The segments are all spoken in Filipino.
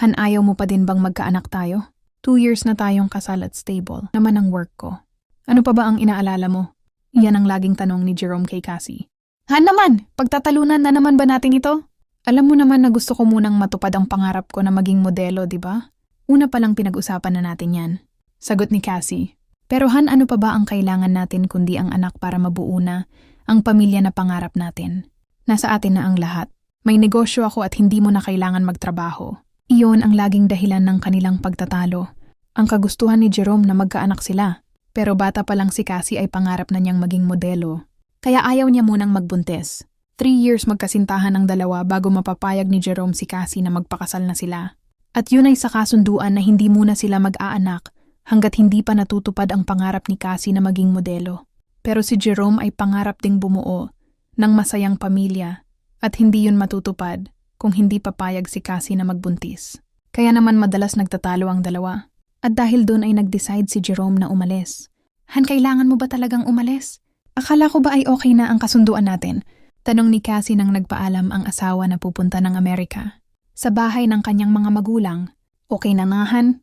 Han, ayaw mo pa din bang magkaanak tayo? 2 years na tayong kasal at stable naman ang work ko. Ano pa ba ang inaalala mo? Iyan ang laging tanong ni Jerome kay Cassie. Han naman, pagtatalunan na naman ba natin ito? Alam mo naman na gusto ko munang matupad ang pangarap ko na maging modelo, di ba? Una pa lang pinag-usapan na natin yan. Sagot ni Cassie. Pero Han, ano pa ba ang kailangan natin kundi ang anak para mabuo na ang pamilya na pangarap natin? Nasa atin na ang lahat. May negosyo ako at hindi mo na kailangan magtrabaho. Iyon ang laging dahilan ng kanilang pagtatalo. Ang kagustuhan ni Jerome na magkaanak sila. Pero bata pa lang si Cassie ay pangarap na niyang maging modelo. Kaya ayaw niya munang magbuntis. 3 years magkasintahan ang dalawa bago mapapayag ni Jerome si Cassie na magpakasal na sila. At yun ay sa kasunduan na hindi muna sila mag-aanak hanggat hindi pa natutupad ang pangarap ni Cassie na maging modelo. Pero si Jerome ay pangarap ding bumuo ng masayang pamilya at hindi yun matutupad kung hindi papayag si Cassie na magbuntis. Kaya naman madalas nagtatalo ang dalawa. At dahil doon ay nag-decide si Jerome na umalis. Han, kailangan mo ba talagang umalis? Akala ko ba ay okay na ang kasunduan natin? Tanong ni Cassie nang nagpaalam ang asawa na pupunta ng Amerika. Sa bahay ng kanyang mga magulang, okay na nga, Han?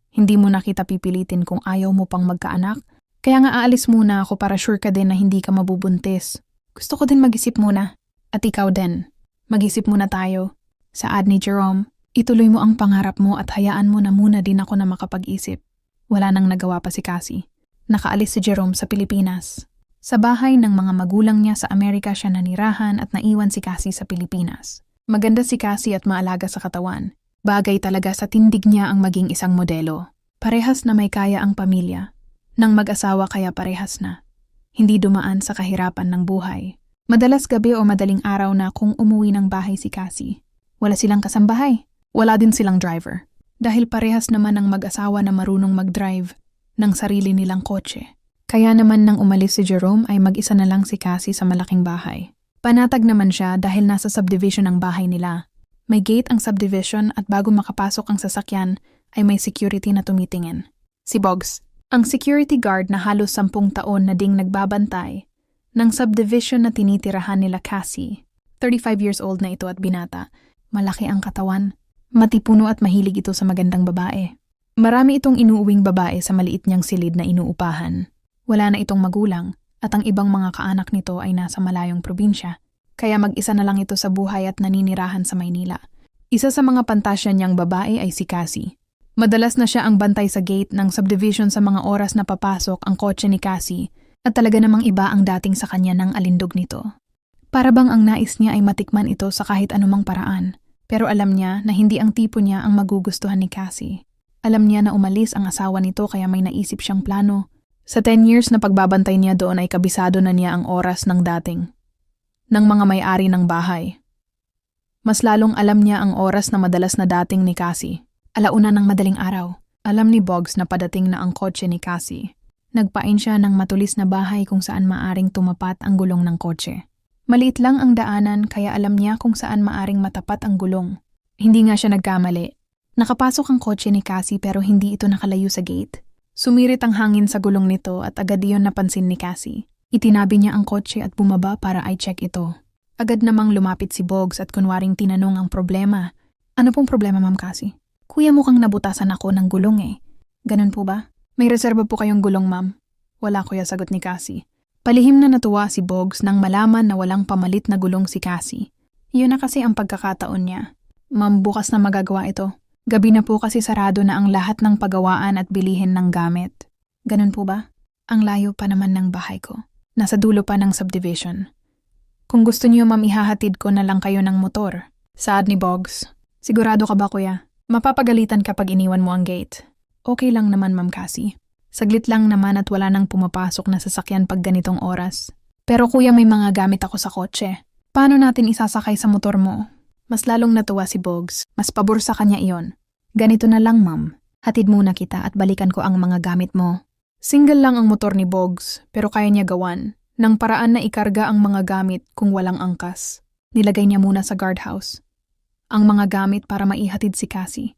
Hindi mo na kita pipilitin kung ayaw mo pang magkaanak? Kaya nga aalis muna ako para sure ka din na hindi ka mabubuntis. Gusto ko din mag-isip muna. At ikaw din. Mag-isip muna tayo. Saad ni Jerome. Ituloy mo ang pangarap mo at hayaan mo na muna din ako na makapag-isip. Wala nang nagawa pa si Cassie. Nakaalis si Jerome sa Pilipinas. Sa bahay ng mga magulang niya sa Amerika siya nanirahan at naiwan si Cassie sa Pilipinas. Maganda si Cassie at maalaga sa katawan. Bagay talaga sa tindig niya ang maging isang modelo. Parehas na may kaya ang pamilya. Nang mag-asawa kaya parehas na. Hindi dumaan sa kahirapan ng buhay. Madalas gabi o madaling araw na kung umuwi ng bahay si Cassie. Wala silang kasambahay. Wala din silang driver. Dahil parehas naman ang mag-asawa na marunong mag-drive ng sarili nilang kotse. Kaya naman nang umalis si Jerome ay mag-isa na lang si Cassie sa malaking bahay. Panatag naman siya dahil nasa subdivision ang bahay nila. May gate ang subdivision at bago makapasok ang sasakyan ay may security na tumitingin. Si Boggs, ang security guard na halos 10 taon na ding nagbabantay ng subdivision na tinitirahan nila Cassie. 35 years old na ito at binata. Malaki ang katawan. Matipuno at mahilig ito sa magandang babae. Marami itong inuuwing babae sa maliit niyang silid na inuupahan. Wala na itong magulang at ang ibang mga kaanak nito ay nasa malayong probinsya. Kaya mag-isa na lang ito sa buhay at naninirahan sa Maynila. Isa sa mga pantasya niyang babae ay si Cassie. Madalas na siya ang bantay sa gate ng subdivision sa mga oras na papasok ang kotse ni Cassie at talaga namang iba ang dating sa kanya ng alindog nito. Para bang ang nais niya ay matikman ito sa kahit anumang paraan. Pero alam niya na hindi ang tipo niya ang magugustuhan ni Cassie. Alam niya na umalis ang asawa nito kaya may naisip siyang plano. Sa 10 years na pagbabantay niya doon ay kabisado na niya ang oras ng dating ng mga may-ari ng bahay. Mas lalong alam niya ang oras na madalas na dating ni Cassie. 1:00 ng madaling araw. Alam ni Boggs na padating na ang kotse ni Cassie. Nagpain siya ng matulis na bahay kung saan maaring tumapat ang gulong ng kotse. Maliit lang ang daanan kaya alam niya kung saan maaring matapat ang gulong. Hindi nga siya nagkamali. Nakapasok ang kotse ni Cassie pero hindi ito nakalayo sa gate. Sumirit ang hangin sa gulong nito at agad iyon napansin ni Cassie. Itinabi niya ang kotse at bumaba para i-check ito. Agad namang lumapit si Boggs at kunwaring tinanong ang problema. Ano pong problema, Ma'am Cassie? Kuya, mukhang nabutasan ako ng gulong eh. Ganun po ba? May reserba po kayong gulong, ma'am? Wala, kuya, sagot ni Cassie. Palihim na natuwa si Boggs nang malaman na walang pamalit na gulong si Cassie. Iyon na kasi ang pagkakataon niya. Ma'am, bukas na magagawa ito. Gabi na po kasi sarado na ang lahat ng pagawaan at bilihin ng gamit. Ganun po ba? Ang layo pa naman ng bahay ko. Nasa dulo pa ng subdivision. Kung gusto niyo, ma'am, ihahatid ko na lang kayo ng motor. Saad ni Boggs. Sigurado ka ba, kuya? Mapapagalitan kapag iniwan mo ang gate. Okay lang naman, Ma'am Cassie. Saglit lang naman at wala nang pumapasok na sasakyan pag ganitong oras. Pero kuya, may mga gamit ako sa kotse. Paano natin isasakay sa motor mo? Mas lalong natuwa si Boggs. Mas pabor sa kanya iyon. Ganito na lang, ma'am. Hatid muna kita at balikan ko ang mga gamit mo. Single lang ang motor ni Boggs, pero kaya niya gawan. Nang paraan na ikarga ang mga gamit kung walang angkas. Nilagay niya muna sa guardhouse ang mga gamit para maihatid si Cassie.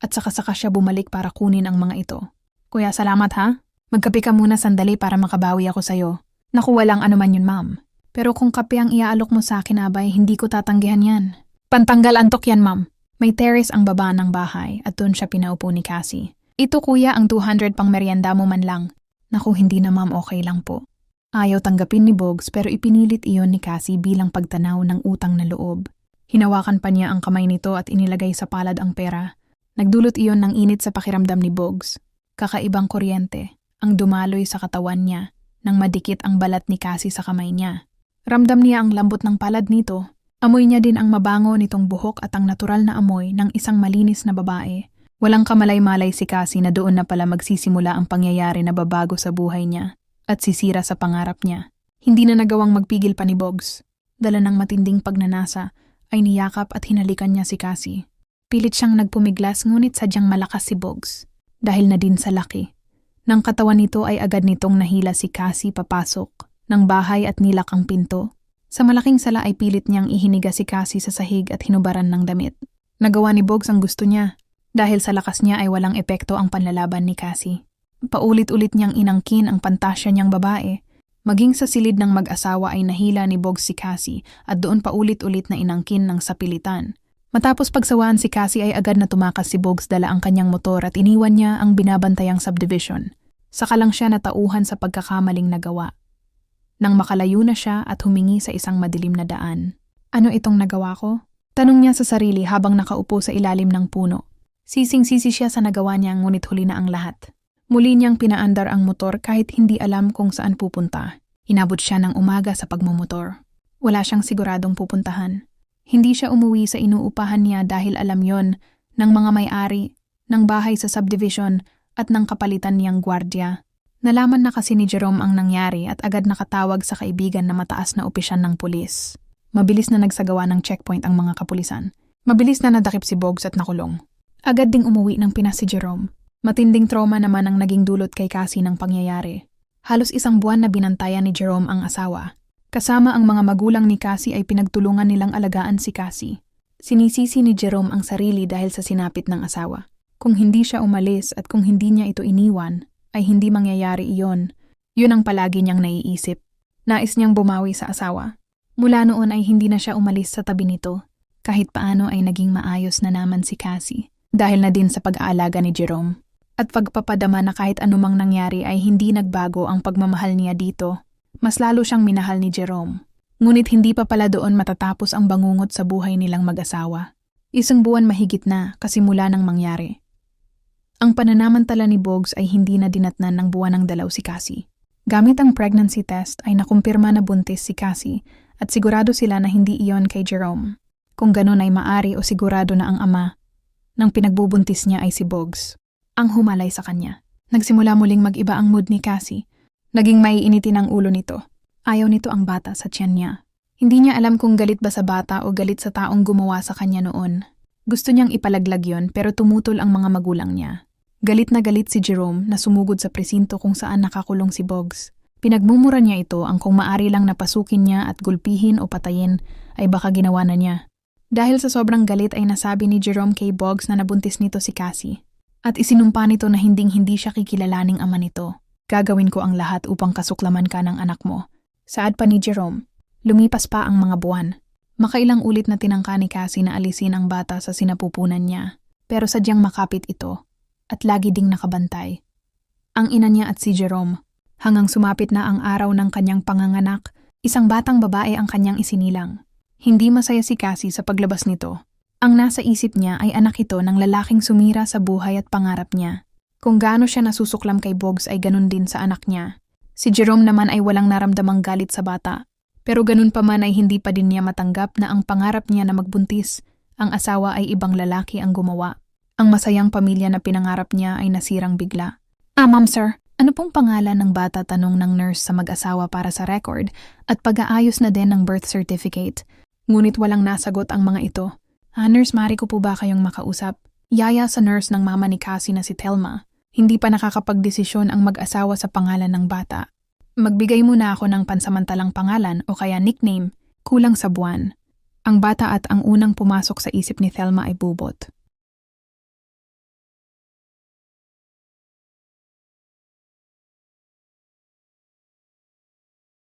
At saka siya bumalik para kunin ang mga ito. Kuya, salamat ha. Magkape ka muna sandali para makabawi ako sa'yo. Naku, walang anuman yun, ma'am. Pero kung kape ang iaalok mo sa akin, abay, hindi ko tatanggihan yan. Pantanggal antok yan, ma'am. May terrace ang baba ng bahay at doon siya pinaupo ni Cassie. Ito kuya ang 200 pang merienda mo man lang. Naku, hindi na ma'am, okay lang po. Ayaw tanggapin ni Bogs pero ipinilit iyon ni Cassie bilang pagtanaw ng utang na loob. Hinawakan pa niya ang kamay nito at inilagay sa palad ang pera. Nagdulot iyon ng init sa pakiramdam ni Bogs. Kakaibang kuryente ang dumaloy sa katawan niya nang madikit ang balat ni Cassie sa kamay niya. Ramdam niya ang lambot ng palad nito. Amoy niya din ang mabango nitong buhok at ang natural na amoy ng isang malinis na babae. Walang kamalay-malay si Cassie na doon na pala magsisimula ang pangyayari na babago sa buhay niya at sisira sa pangarap niya. Hindi na nagawang magpigil pa ni Bogs. Dala ng matinding pagnanasa ay niyakap at hinalikan niya si Cassie. Pilit siyang nagpumiglas ngunit sadyang malakas si Bogs dahil na din sa laki. Nang katawan nito ay agad nitong nahila si Cassie papasok ng bahay at nilak ang pinto. Sa malaking sala ay pilit niyang ihiniga si Cassie sa sahig at hinubaran ng damit. Nagawa ni Bogs ang gusto niya. Dahil sa lakas niya ay walang epekto ang panlalaban ni Cassie. Paulit-ulit niyang inangkin ang pantasya niyang babae. Maging sa silid ng mag-asawa ay nahila ni Bogs si Cassie at doon paulit-ulit na inangkin ng sapilitan. Matapos pagsawaan si Cassie ay agad na tumakas si Bogs dala ang kanyang motor at iniwan niya ang binabantayang subdivision. Saka lang siya natauhan sa pagkakamaling nagawa. Nang makalayo na siya at humingi sa isang madilim na daan. Ano itong nagawa ko? Tanong niya sa sarili habang nakaupo sa ilalim ng puno. Sising-sisi siya sa nagawa niya ngunit huli na ang lahat. Muli niyang pinaandar ang motor kahit hindi alam kung saan pupunta. Inabot siya ng umaga sa pagmumotor. Wala siyang siguradong pupuntahan. Hindi siya umuwi sa inuupahan niya dahil alam yon ng mga may-ari, ng bahay sa subdivision at ng kapalitan niyang gwardya. Nalaman na kasi ni Jerome ang nangyari at agad nakatawag sa kaibigan na mataas na opisyal ng pulis. Mabilis na nagsagawa ng checkpoint ang mga kapulisan. Mabilis na nadakip si Bogs at nakulong. Agad ding umuwi ng Pinas si Jerome. Matinding trauma naman ang naging dulot kay Cassie ng pangyayari. Halos 1 buwan na binantayan ni Jerome ang asawa. Kasama ang mga magulang ni Cassie ay pinagtulungan nilang alagaan si Cassie. Sinisisi ni Jerome ang sarili dahil sa sinapit ng asawa. Kung hindi siya umalis at kung hindi niya ito iniwan, ay hindi mangyayari iyon. Yun ang palagi niyang naiisip. Nais niyang bumawi sa asawa. Mula noon ay hindi na siya umalis sa tabi nito. Kahit paano ay naging maayos na naman si Cassie. Dahil na din sa pag-aalaga ni Jerome. At pagpapadama na kahit anumang nangyari ay hindi nagbago ang pagmamahal niya dito. Mas lalo siyang minahal ni Jerome. Ngunit hindi pa pala doon matatapos ang bangungot sa buhay nilang mag-asawa. 1 buwan mahigit na kasi mula nang mangyari. Ang pananamantala ni Bogs ay hindi na dinatnan ng buwan ng dalaw si Cassie. Gamit ang pregnancy test ay nakumpirma na buntis si Cassie at sigurado sila na hindi iyon kay Jerome. Kung ganun ay maari o sigurado na ang ama nang pinagbubuntis niya ay si Bogs. Ang humalay sa kanya. Nagsimula muling mag-iba ang mood ni Cassie. Naging maiinitin ang ulo nito. Ayaw nito ang bata sa tiyan niya. Hindi niya alam kung galit ba sa bata o galit sa taong gumawa sa kanya noon. Gusto niyang ipalaglag yon pero tumutol ang mga magulang niya. Galit na galit si Jerome na sumugod sa presinto kung saan nakakulong si Bogs. Pinagmumura niya ito ang kung maari lang napasukin niya at gulpihin o patayin ay baka ginawa na niya. Dahil sa sobrang galit ay nasabi ni Jerome kay Bogs na nabuntis nito si Cassie. At isinumpa nito na hindi siya kikilalaning ama nito. Gagawin ko ang lahat upang kasuklaman ka ng anak mo. Saad pa ni Jerome. Lumipas pa ang mga buwan. Makailang ulit na tinangka ni Cassie na alisin ang bata sa sinapupunan niya. Pero sadyang makapit ito. At lagi ding nakabantay. Ang ina niya at si Jerome. Hanggang sumapit na ang araw ng kanyang panganganak, isang batang babae ang kanyang isinilang. Hindi masaya si Cassie sa paglabas nito. Ang nasa isip niya ay anak ito ng lalaking sumira sa buhay at pangarap niya. Kung gaano siya nasusuklam kay Bogs ay ganun din sa anak niya. Si Jerome naman ay walang naramdamang galit sa bata. Pero ganun pa man ay hindi pa din niya matanggap na ang pangarap niya na magbuntis, ang asawa ay ibang lalaki ang gumawa. Ang masayang pamilya na pinangarap niya ay nasirang bigla. Ma'am sir, ano pong pangalan ng bata, tanong ng nurse sa mag-asawa para sa record at pag-aayos na din ng birth certificate. Ngunit walang nasagot ang mga ito. Nurse, mari ko po ba kayong makausap? Yaya sa nurse ng mama ni Cassie na si Thelma. Hindi pa nakakapagdesisyon ang mag-asawa sa pangalan ng bata. Magbigay muna ako ng pansamantalang pangalan o kaya nickname, kulang sa buwan. Ang bata at ang unang pumasok sa isip ni Thelma ay Bubot.